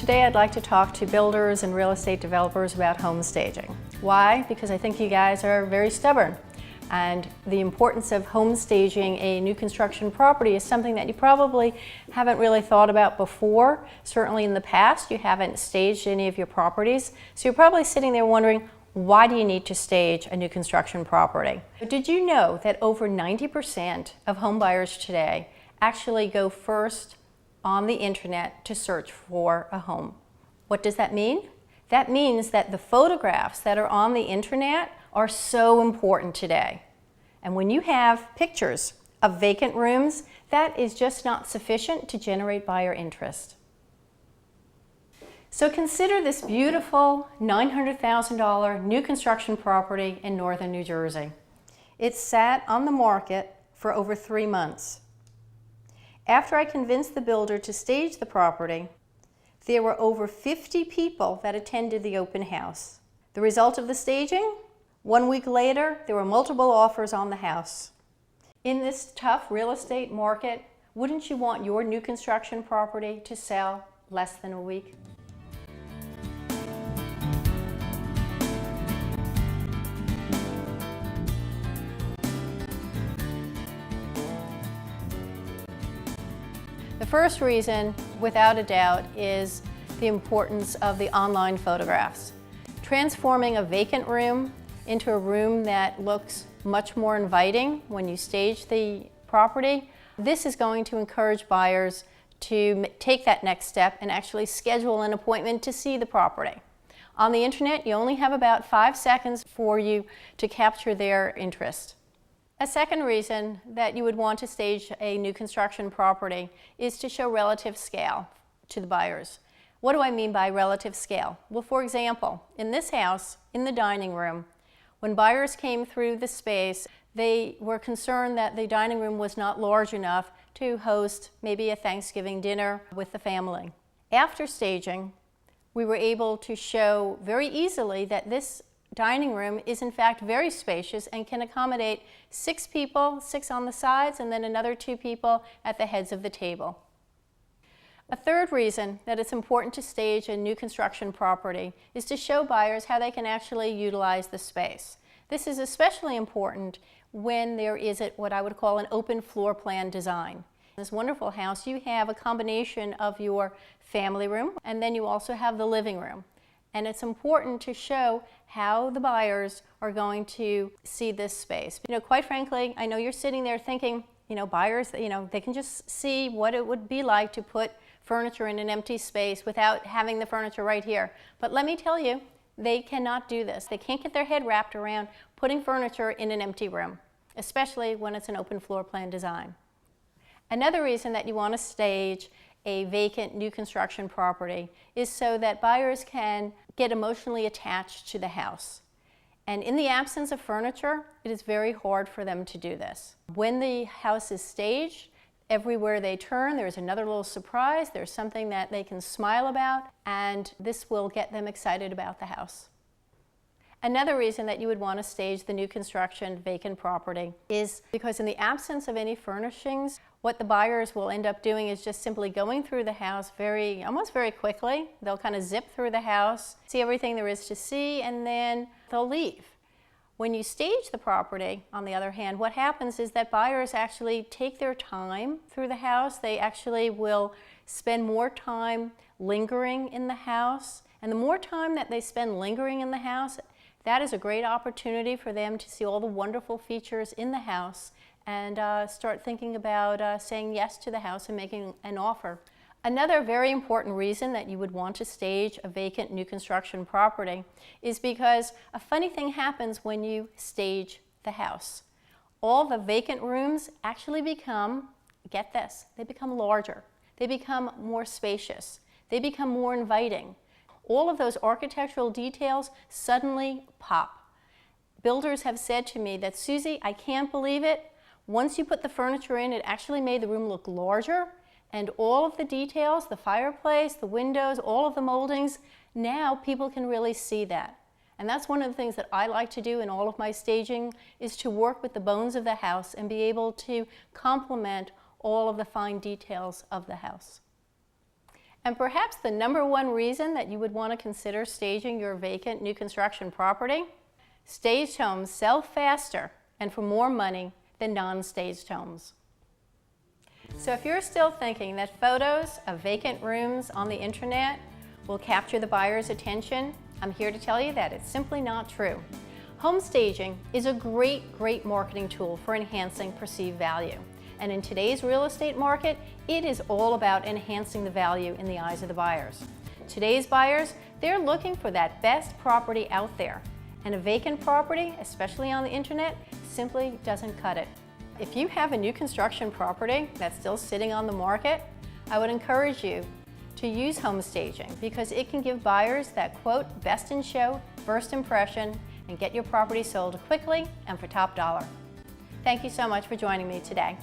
Today I'd like to talk to builders and real estate developers about home staging. Why? Because I think you guys are very stubborn. And the importance of home staging a new construction property is something that you probably haven't really thought about before. Certainly in the past you haven't staged any of your properties. So you're probably sitting there wondering, why do you need to stage a new construction property? But did you know that over 90% of home buyers today actually go first on the internet to search for a home? What does that mean? That means that the photographs that are on the internet are so important today. And when you have pictures of vacant rooms, that is just not sufficient to generate buyer interest. So consider this beautiful $900,000 new construction property in northern New Jersey. It sat on the market for over 3 months. After I convinced the builder to stage the property, there were over 50 people that attended the open house. The result of the staging? 1 week later, there were multiple offers on the house. In this tough real estate market, wouldn't you want your new construction property to sell less than a week? The first reason, without a doubt, is the importance of the online photographs. Transforming a vacant room into a room that looks much more inviting when you stage the property, this is going to encourage buyers to take that next step and actually schedule an appointment to see the property. On the internet, you only have about 5 seconds for you to capture their interest. A second reason that you would want to stage a new construction property is to show relative scale to the buyers. What do I mean by relative scale? Well, for example, in this house, in the dining room, when buyers came through the space, they were concerned that the dining room was not large enough to host maybe a Thanksgiving dinner with the family. After staging, we were able to show very easily that this dining room is in fact very spacious and can accommodate 6 people, 6 on the sides, and then another 2 people at the heads of the table. A third reason that it's important to stage a new construction property is to show buyers how they can actually utilize the space. This is especially important when there is what I would call an open floor plan design. In this wonderful house, you have a combination of your family room, and then you also have the living room. And it's important to show how the buyers are going to see this space. Quite frankly, I know you're sitting there thinking, buyers, they can just see what it would be like to put furniture in an empty space without having the furniture right here. But let me tell you, they cannot do this. They can't get their head wrapped around putting furniture in an empty room, especially when it's an open floor plan design. Another reason that you want to stage a vacant new construction property is so that buyers can get emotionally attached to the house. And in the absence of furniture, it is very hard for them to do this. When the house is staged, everywhere they turn, there's another little surprise, there's something that they can smile about, and this will get them excited about the house. Another reason that you would want to stage the new construction vacant property is because in the absence of any furnishings, what the buyers will end up doing is just simply going through the house almost very quickly. They'll kind of zip through the house, see everything there is to see, and then they'll leave. When you stage the property, on the other hand, what happens is that buyers actually take their time through the house. They actually will spend more time lingering in the house. And the more time that they spend lingering in the house, that is a great opportunity for them to see all the wonderful features in the house and start thinking about saying yes to the house and making an offer. Another very important reason that you would want to stage a vacant new construction property is because a funny thing happens when you stage the house. All the vacant rooms actually become, get this, they become larger. They become more spacious. They become more inviting. All of those architectural details suddenly pop. Builders have said to me that, Suzy, I can't believe it. Once you put the furniture in, it actually made the room look larger, and all of the details, the fireplace, the windows, all of the moldings, now people can really see that. And that's one of the things that I like to do in all of my staging, is to work with the bones of the house and be able to complement all of the fine details of the house. And perhaps the #1 reason that you would want to consider staging your vacant new construction property: staged homes sell faster and for more money than non-staged homes. So if you're still thinking that photos of vacant rooms on the internet will capture the buyer's attention, I'm here to tell you that it's simply not true. Home staging is a great marketing tool for enhancing perceived value. And in today's real estate market, it is all about enhancing the value in the eyes of the buyers. Today's buyers, they're looking for that best property out there. And a vacant property, especially on the internet, simply doesn't cut it. If you have a new construction property that's still sitting on the market, I would encourage you to use home staging because it can give buyers that quote, best in show, first impression, and get your property sold quickly and for top dollar. Thank you so much for joining me today.